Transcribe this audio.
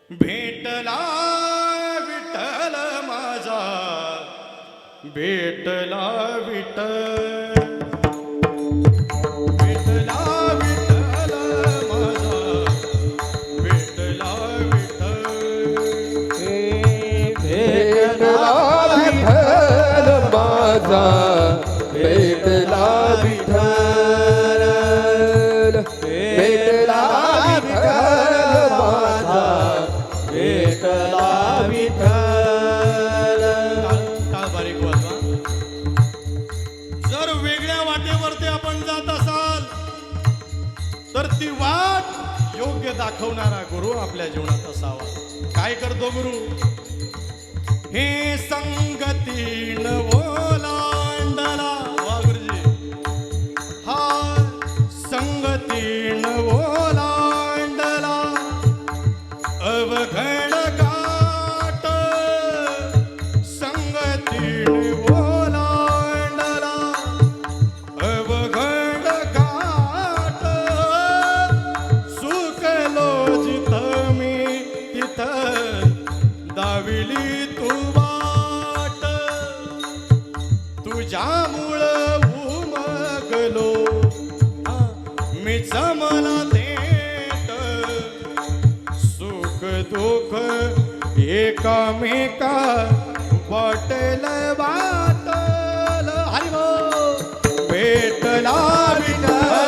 भेटला विठ्ठल माझा, भेटला विठ्ठल, भेटला विठ्ठल माझा, भेटला विठ्ठल, भेटला विठ्ठल माझा, भेटला विठ्ठल, भेटला विठ्ठल माझा, भेटला विठ्ठल. टाळ बारीक वाजवा. जर वेगळ्या वाटेवरती आपण जात असाल तर ती वाट योग्य दाखवणारा गुरु आपल्या जीवनात असावा. काय करतो गुरु? हे संगतीन ओलांडला, वा गुरुजी, हा संगतीन ओलांडला अवघड गाठ, संगतीन ओलांडला अवघड गाठ, सुखलो जिथं मी तिथं दाविली तू वाट, तुझ्यामुळं उमगलो मी जमला थेट, सुख दुःख एकामेका वाटल वाटल. हरी बोल. भेटला विठ्ठल